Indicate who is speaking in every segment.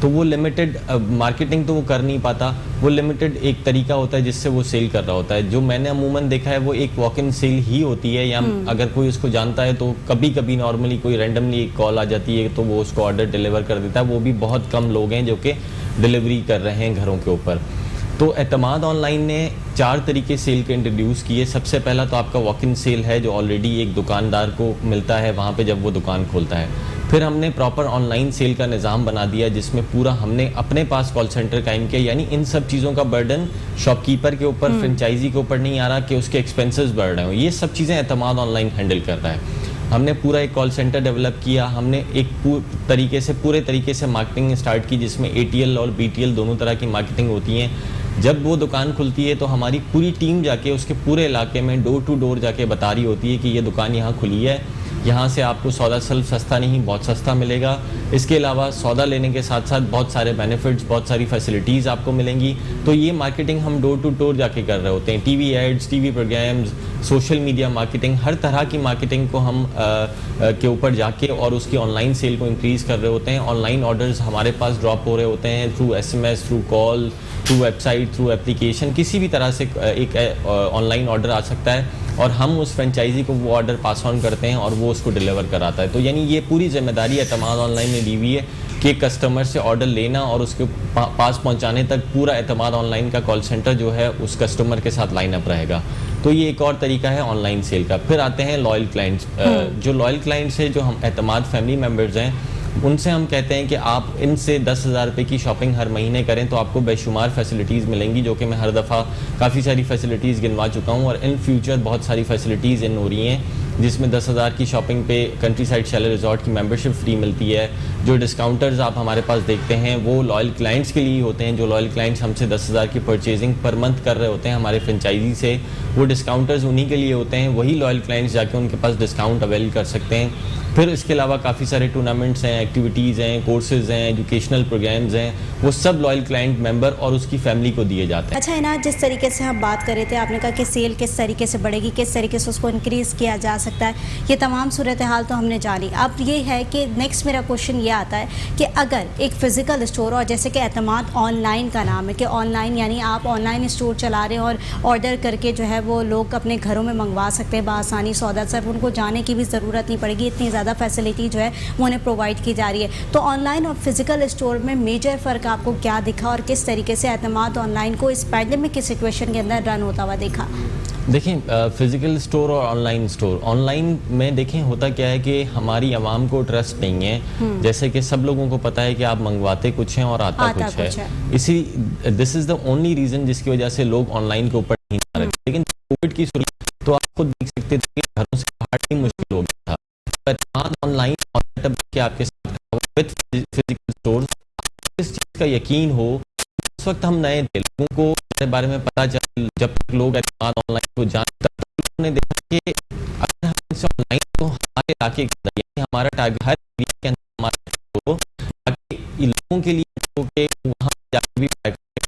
Speaker 1: تو وہ limited marketing تو وہ کر نہیں پاتا, وہ لمیٹڈ ایک طریقہ ہوتا ہے جس سے وہ سیل کر رہا ہوتا ہے. جو میں نے عموماً دیکھا ہے وہ ایک واک ان سیل ہی ہوتی ہے, یا اگر کوئی اس کو جانتا ہے تو کبھی کبھی نارملی کوئی رینڈملی ایک کال آ جاتی ہے تو وہ اس کو آرڈر ڈیلیور کر دیتا ہے. وہ بھی بہت کم لوگ ہیں جو کہ ڈیلیوری کر رہے ہیں گھروں کے اوپر. تو اعتماد آن لائن نے 4 طریقے سیل کے انٹروڈیوس کیے. سب سے پہلا تو آپ کا واک ان سیل ہے جو آلریڈی ایک دکاندار کو ملتا ہے وہاں پہ جب وہ دکان کھولتا ہے. پھر ہم نے پراپر آن لائن سیل کا نظام بنا دیا جس میں پورا ہم نے اپنے پاس کال سینٹر قائم کیا, یعنی ان سب چیزوں کا برڈن شاپ کیپر کے اوپر, فرنچائزی کے اوپر نہیں آ رہا کہ اس کے ایکسپینسز بڑھ رہے ہوں. یہ سب چیزیں اعتماد آن لائن ہینڈل کر رہا ہے. ہم نے پورا ایک کال سینٹر ڈیولپ کیا. ہم نے ایک پورے طریقے سے مارکیٹنگ اسٹارٹ کی جس میں ATL اور BTL دونوں طرح کی مارکیٹنگ ہوتی ہیں. جب وہ دکان کھلتی ہے تو ہماری پوری ٹیم جا کے اس کے پورے علاقے میں ڈور ٹو ڈور جا کے بتا رہی ہوتی ہے کہ یہ دکان یہاں کھلی ہے, یہاں سے آپ کو سودا صرف سستا نہیں بہت سستا ملے گا. اس کے علاوہ سودا لینے کے ساتھ ساتھ بہت سارے بینیفٹس, بہت ساری فیسلٹیز آپ کو ملیں گی. تو یہ مارکیٹنگ ہم ڈور ٹو ڈور جا کے کر رہے ہوتے ہیں. TV ads, TV programmes, social media marketing, ہر طرح کی مارکیٹنگ کو ہم کے اوپر جا کے اور اس کی آن لائن سیل کو انکریز کر رہے ہوتے ہیں. آن لائن آرڈرز ہمارے پاس ڈراپ ہو رہے ہوتے ہیں through SMS, through call, through website, through application. کسی بھی طرح سے ایک آن لائن آرڈر آ سکتا ہے اور ہم اس فرنچائزی کو وہ آرڈر پاس آن کرتے ہیں اور وہ اس کو ڈیلیور کراتا ہے. تو یعنی یہ پوری ذمہ داری اعتماد آن لائن نے لی ہوئی ہے کہ کسٹمر سے آرڈر لینا اور اس کے پاس پہنچانے تک پورا اعتماد آن لائن کا کال سینٹر جو ہے اس کسٹمر کے ساتھ لائن اپ رہے گا. تو یہ ایک اور طریقہ ہے آن لائن سیل کا. پھر آتے ہیں لائل کلائنٹس. جو لائل کلائنٹس ہیں, جو ہم اعتماد فیملی ممبرز ہیں, ان سے ہم کہتے ہیں کہ آپ ان سے 10,000 روپے کی شاپنگ ہر مہینے کریں تو آپ کو بے شمار فیسلٹیز ملیں گی, جو کہ میں ہر دفعہ کافی ساری فیسلٹیز گنوا چکا ہوں, اور ان فیوچر بہت ساری فیسلٹیز ان ہو رہی ہیں جس میں 10,000 کی شاپنگ پہ کنٹری سائڈ شیلر ریزورٹ کی ممبرشپ فری ملتی ہے. جو ڈسکاؤنٹرز آپ ہمارے پاس دیکھتے ہیں وہ لائل کلائنٹس کے لیے ہوتے ہیں. جو لائل کلائنٹس ہم سے 10,000 کی پرچیزنگ پر منتھ کر رہے ہوتے ہیں ہمارے فرنچائزی سے, وہ ڈسکاؤنٹرز انہی کے لیے ہوتے ہیں. وہی لائل کلائنٹس جا کے ان کے پاس ڈسکاؤنٹ اویل کر سکتے ہیں. پھر اس کے علاوہ کافی سارے ٹورنامنٹس ہیں, ایکٹیویٹیز ہیں, کورسز ہیں, ایجوکیشنل پروگرامز ہیں, وہ سب لائل کلائنٹ ممبر اور اس کی فیملی کو دیے جاتے ہیں.
Speaker 2: اچھا عنایت, جس طریقے سے ہم بات کر رہے تھے, آپ نے کہا کہ سیل کس طریقے سے بڑھے گی, کس طریقے سے اس کو انکریز کیا جا سکتا ہے, یہ تمام صورتحال تو ہم نے جانی. اب یہ ہے کہ نیکسٹ میرا کوشچن یہ آتا ہے کہ اگر ایک فزیکل اسٹور, اور جیسے کہ اعتماد آن لائن کا نام ہے کہ آن لائن یعنی آپ آن لائن اسٹور چلا رہے ہیں اور آرڈر کر کے جو ہے وہ لوگ اپنے گھروں میں منگوا سکتے ہیں بآسانی سودا, صرف ان کو جانے کی بھی ضرورت نہیں پڑے گی, اتنی زیادہ فیسلٹی جو ہے وہ انہیں پرووائڈ کی جا رہی ہے. تو آن لائن اور فزیکل اسٹور میں میجر فرق آپ کو کیا دکھا, اور کس طریقے سے اعتماد آن لائن کو اس پیندیمک کی سچویشن کے اندر رن ہوتا ہوا دیکھا؟
Speaker 1: دیکھیں, فزیکل اسٹور اور on line store, on line میں دیکھیں ہوتا کیا ہے کہ ہماری عوام کو ٹرسٹ نہیں ہے. جیسے کہ سب لوگوں کو پتہ ہے کہ آپ منگواتے کچھ ہیں اور آتا کچھ ہے. اسی دس از دا اونلی ریزن جس کی وجہ سے لوگ آن لائن کے اوپر نہیں جا رہے. لیکن کووڈ کی صورت تو آپ خود دیکھ سکتے تھے کہ گھروں سے باہر ہی مشکل ہو گیا تھا. آن لائن کہ آپ کے ساتھ وتھ فزیکل اسٹورز, اس چیز کا یقین ہو. اس وقت ہم نئے تھے, لوگوں کو اس بارے میں پتہ چل, جب تک لوگ اعتماد آن لائن کو جانتے تب تک لوگوں نے دیکھا کہ اگر ہم سے آن لائن تو ہمارے علاقے کے اندر, یعنی ہمارا ٹارگیٹ ہر ایریا کے اندر ہمارا ہو, تاکہ لوگوں کے لیے جو کہ وہاں جا کے بھی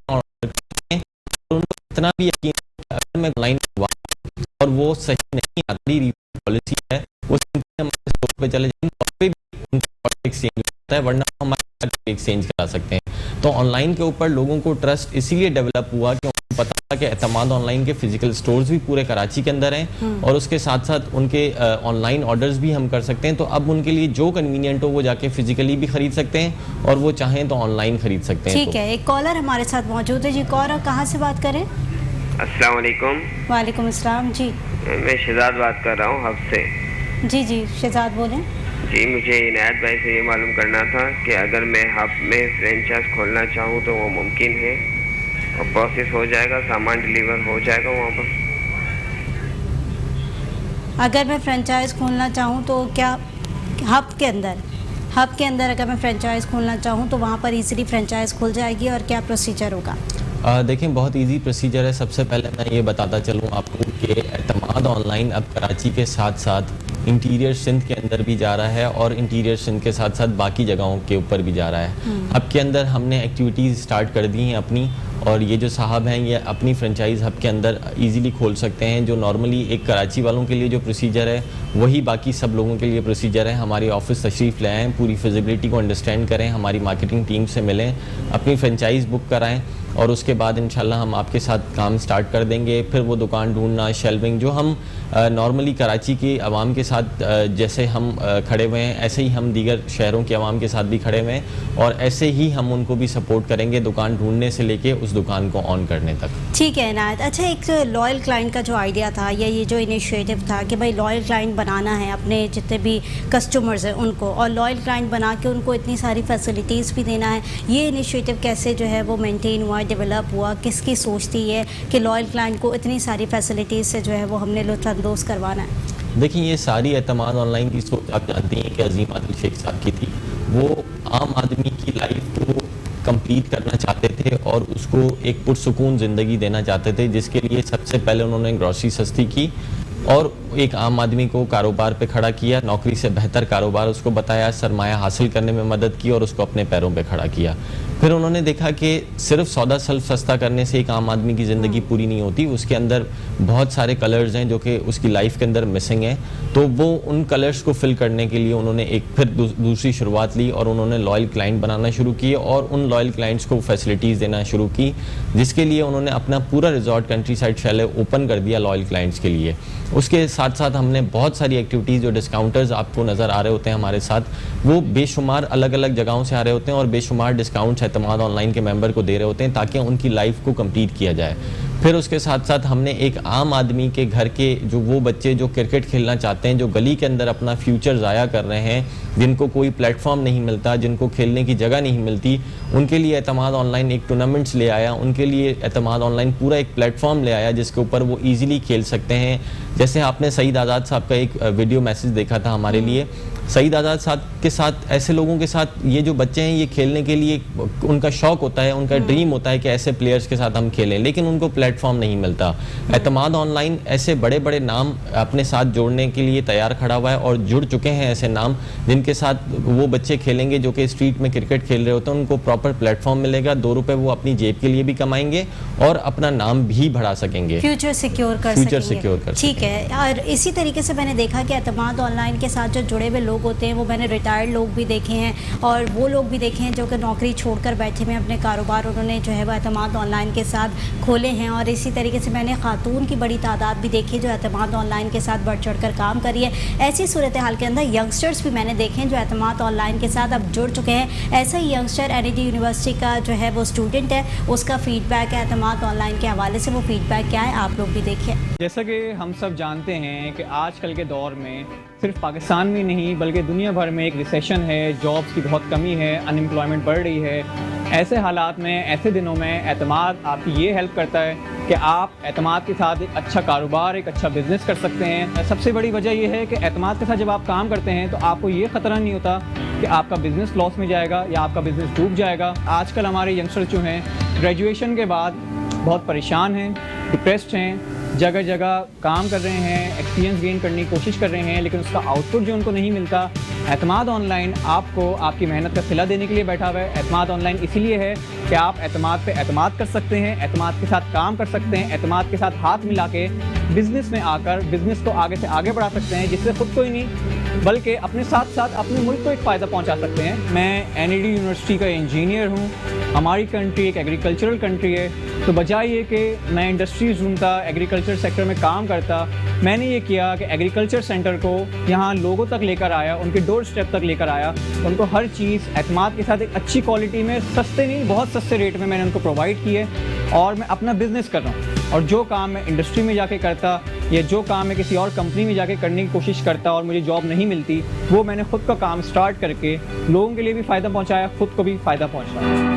Speaker 1: آرڈر کرتے ہیں اور ان کو اتنا بھی یقین ہو کہ اگر میں آن لائن منگواؤں اور وہ صحیح نہیں آتی, ریفنڈ پالیسی ہے, وہ سمپلی ہمارے اسٹور پہ چلے جائیں, وہاں پہ بھی ان کا ایکسچینج ہوتا ہے, ورنہ ہمارے ایکسچینج کرا سکتے ہیں. تو آن لائن کے اوپر لوگوں کو ٹرسٹ اسی لیے ڈیولپ ہوا کہ ان کو پتا تھا کہ اعتماد آن لائن کے فزیکل سٹورز بھی پورے کراچی کے اندر ہیں, اور اس کے ساتھ ساتھ ان کے آن لائن آرڈرز بھی ہم کر سکتے ہیں. تو اب ان کے لیے جو کنوینئنٹ ہو وہ جا کے فزیکلی بھی خرید سکتے ہیں اور وہ چاہیں تو آن لائن خرید سکتے ہیں.
Speaker 2: ٹھیک ہے, ایک کالر ہمارے ساتھ موجود ہے. جی کالر, کہاں سے بات کریں؟
Speaker 3: السلام علیکم.
Speaker 2: وعلیکم السلام. جی
Speaker 3: میں شہزاد بات کر رہا ہوں حب سے.
Speaker 2: جی جی شہزاد بولیں.
Speaker 3: جی مجھے عنایت بھائی سے یہ معلوم کرنا تھا کہ اگر میں ہب میں فرینچائز کھولنا چاہوں تو وہ ممکن ہے اور پروسیس ہو جائے گا, سامان ڈیلیور ہو جائے گا وہاں پر؟
Speaker 2: اگر میں فرینچائز کھولنا چاہوں تو کیا ہب کے اندر اگر میں فرینچائز کھولنا چاہوں تو وہاں پر ایزیلی فرینچائز کھل جائے گی, اور کیا پروسیجر ہوگا؟
Speaker 1: دیکھیں بہت ایزی پروسیجر ہے. سب سے پہلے میں یہ بتاتا چلوں آپ کو کہ اعتماد آن لائن اب کراچی کے ساتھ ساتھ انٹیریئر سندھ کے اندر بھی جا رہا ہے, اور انٹیریئر سندھ کے ساتھ ساتھ باقی جگہوں کے اوپر بھی جا رہا ہے. اب کے اندر ہم نے ایکٹیویٹیز سٹارٹ کر دی ہیں اپنی, اور یہ جو صاحب ہیں یہ اپنی فرنچائز ہب کے اندر ایزیلی کھول سکتے ہیں. جو نارملی ایک کراچی والوں کے لیے جو پروسیجر ہے وہی باقی سب لوگوں کے لیے پروسیجر ہے. ہماری آفس تشریف لے آئیں, پوری فیزیبلٹی کو انڈرسٹینڈ کریں, ہماری مارکیٹنگ ٹیم سے ملیں, اپنی فرنچائز بک کرائیں اور اس کے بعد انشاءاللہ ہم آپ کے ساتھ کام سٹارٹ کر دیں گے. پھر وہ دکان ڈھونڈنا, شیلونگ, جو ہم نارملی کراچی کی عوام کے ساتھ جیسے ہم کھڑے ہوئے ہیں ایسے ہی ہم دیگر شہروں کے عوام کے ساتھ بھی کھڑے ہوئے ہیں اور ایسے ہی ہم ان کو بھی سپورٹ کریں گے دکان ڈھونڈنے سے لے کے اس دکان کو آن کرنے تک.
Speaker 2: ٹھیک ہے عنایت. اچھا, ایک لائل کلائنٹ کا جو آئیڈیا تھا یا یہ جو انیشیٹو تھا کہ بھائی لائل کلائنٹ بنانا ہے اپنے جتنے بھی کسٹمرز ہیں ان کو, اور لائل کلائنٹ بنا کے ان کو اتنی ساری فیسلٹیز بھی دینا ہے, یہ انیشیٹو کیسے جو ہے وہ مینٹین ہوا, ڈیولپ ہوا, کس کی سوچ تھی ہے کہ لائل کلائنٹ کو اتنی ساری فیسلٹیز سے جو ہے وہ ہم نے لطف اندوز کروانا ہے؟
Speaker 1: دیکھیں یہ ساری اعتماد آن لائن کی سوچ آپ جانتی ہیں کہ عظیم عادل شیخ صاحب کی تھی. وہ عام آدمی کی لائف کو کمپلیٹ کرنا چاہتے تھے اور اس کو ایک پرسکون زندگی دینا چاہتے تھے, جس کے لیے سب سے پہلے انہوں نے گروسری سستی کی اور ایک عام آدمی کو کاروبار پہ کھڑا کیا, نوکری سے بہتر کاروبار اس کو بتایا, سرمایہ حاصل کرنے میں مدد کی اور اس کو اپنے پیروں پہ کھڑا کیا. پھر انہوں نے دیکھا کہ صرف سودا سلف سستا کرنے سے ایک عام آدمی کی زندگی پوری نہیں ہوتی, اس کے اندر بہت سارے کلرز ہیں جو کہ اس کی لائف کے اندر مسنگ ہیں. تو وہ ان کلرز کو فل کرنے کے لیے انہوں نے ایک پھر دوسری شروعات لی اور انہوں نے لائل کلائنٹ بنانا شروع کیے اور ان لائل کلائنٹس کو فیسلٹیز دینا شروع کی, جس کے لیے انہوں نے اپنا پورا ریزورٹ کنٹری سائڈ شیلے اوپن کر دیا لائل کلائنٹس کے لیے. اس کے ساتھ ساتھ ہم نے بہت ساری ایکٹیویٹیز, جو ڈسکاؤنٹرز آپ کو نظر آ رہے ہوتے ہیں ہمارے ساتھ, وہ بے شمار الگ الگ جگہوں سے آ رہے ہوتے ہیں اور بے شمار ڈسکاؤنٹس اعتماد آن لائن کے ممبر کو دے رہے ہوتے ہیں تاکہ ان کی لائف کو کمپلیٹ کیا جائے. پھر اس کے ساتھ ساتھ ہم نے ایک عام آدمی کے گھر کے جو وہ بچے جو کرکٹ کھیلنا چاہتے ہیں, جو گلی کے اندر اپنا فیوچر ضائع کر رہے ہیں, جن کو کوئی پلیٹ فارم نہیں ملتا, جن کو کھیلنے کی جگہ نہیں ملتی, ان کے لیے اعتماد آن لائن ایک ٹورنامنٹس لے آیا, ان کے لیے اعتماد آن لائن پورا ایک پلیٹ فارم لے آیا جس کے اوپر وہ ایزیلی کھیل سکتے ہیں. جیسے آپ نے سعید آزاد صاحب کا ایک ویڈیو میسج دیکھا تھا ہمارے لیے, سعید آزاد صاحب کے ساتھ ایسے لوگوں کے ساتھ یہ جو بچے ہیں یہ کھیلنے کے لیے ان کا شوق ہوتا ہے, ان کا ڈریم ہوتا ہے کہ ایسے پلیئرز کے ساتھ ہم کھیلیں, لیکن ان کو پلیٹ فارم نہیں ملتا. اعتماد آن لائن ایسے بڑے بڑے نام اپنے ساتھ جوڑنے کے لیے تیار کھڑا ہوا ہے اور جڑ چکے ہیں ایسے نام جن کے ساتھ وہ بچے کھیلیں گے جو کہ اسٹریٹ میں کرکٹ کھیل رہے ہوتے ہیں. ان کو پراپر پلیٹ فارم ملے گا, 2 روپے وہ اپنی جیب کے لیے بھی کمائیں گے اور اپنا نام بھی بڑھا سکیں گے,
Speaker 2: فیوچر سیکیور کر سکیں گے. ٹھیک ہے. اور اسی طریقے سے میں نے دیکھا کہ اعتماد آن لائن کے ساتھ جو جڑے ہوئے لوگ ہوتے ہیں وہ میں نے ریٹائرڈ لوگ بھی دیکھے ہیں اور وہ لوگ بھی دیکھے ہیں جو کہ نوکری چھوڑ کر بیٹھے ہوئے اپنے کاروبار انہوں نے جو ہے وہ اعتماد آن لائن کے ساتھ کھولے ہیں. اور اسی طریقے سے میں نے خاتون کی بڑی تعداد بھی دیکھی جو اعتماد آن لائن کے ساتھ بڑھ چڑھ کر کام کری ہے. ایسی صورتحال کے اندر ینگسٹرز بھی میں نے دیکھے ہیں جو اعتماد آن لائن کے ساتھ اب جڑ چکے ہیں. ایسا ہی ینگسٹر NIT یونیورسٹی کا جو ہے وہ اسٹوڈنٹ ہے, اس کا فیڈ بیک ہے اعتماد آن لائن کے حوالے سے, وہ فیڈ بیک کیا ہے آپ لوگ بھی دیکھیں.
Speaker 4: جیسا کہ ہم سب جانتے ہیں کہ آج کل کے دور میں صرف پاکستان میں نہیں بلکہ دنیا بھر میں ایک ریسیشن ہے, جابس کی بہت کمی ہے, ان امپلائمنٹ بڑھ رہی ہے. ایسے حالات میں, ایسے دنوں میں اعتماد آپ کی یہ ہیلپ کرتا ہے کہ آپ اعتماد کے ساتھ ایک اچھا کاروبار, ایک اچھا بزنس کر سکتے ہیں. سب سے بڑی وجہ یہ ہے کہ اعتماد کے ساتھ جب آپ کام کرتے ہیں تو آپ کو یہ خطرہ نہیں ہوتا کہ آپ کا بزنس لاس میں جائے گا یا آپ کا بزنس ڈوب جائے گا. آج کل ہمارے ینگسٹر جو ہیں گریجویشن کے بعد بہت پریشان ہیں, ڈپریسڈ ہیں, جگہ جگہ کام کر رہے ہیں, ایکسپیرینس گین کرنے کی کوشش کر رہے ہیں, لیکن اس کا آؤٹ پٹ جو ان کو نہیں ملتا. اعتماد آن لائن آپ کو آپ کی محنت کا صلہ دینے کے لیے بیٹھا ہوا ہے. اعتماد آن لائن اسی لیے ہے کہ آپ اعتماد پہ اعتماد کر سکتے ہیں, اعتماد کے ساتھ کام کر سکتے ہیں, اعتماد کے ساتھ ہاتھ ملا کے بزنس میں آ کر بزنس کو آگے سے آگے بڑھا سکتے ہیں, جس سے خود کو ہی نہیں بلکہ اپنے ساتھ ساتھ اپنے ملک کو ایک فائدہ پہنچا سکتے ہیں. میں NIT یونیورسٹی کا انجینئر ہوں. ہماری کنٹری ایک ایگریکلچرل کنٹری ہے, تو بجائے یہ کہ میں انڈسٹریز ڈھونڈتا, ایگریکلچر سیکٹر میں کام کرتا, میں نے یہ کیا کہ ایگریکلچر سینٹر کو یہاں لوگوں تک لے کر آیا, ان کے ڈور اسٹیپ تک لے کر آیا, ان کو ہر چیز اعتماد کے ساتھ ایک اچھی کوالٹی میں, سستے نہیں بہت سستے ریٹ میں نے ان کو پرووائڈ کی ہے. اور میں اپنا بزنس کر رہا ہوں, اور جو کام میں انڈسٹری میں جا کے کرتا یا جو کام میں کسی اور کمپنی میں جا کے کرنے کی کوشش کرتا اور مجھے جاب نہیں ملتی, وہ میں نے خود کا کام سٹارٹ کر کے لوگوں کے لیے بھی فائدہ پہنچایا, خود کو بھی فائدہ پہنچایا.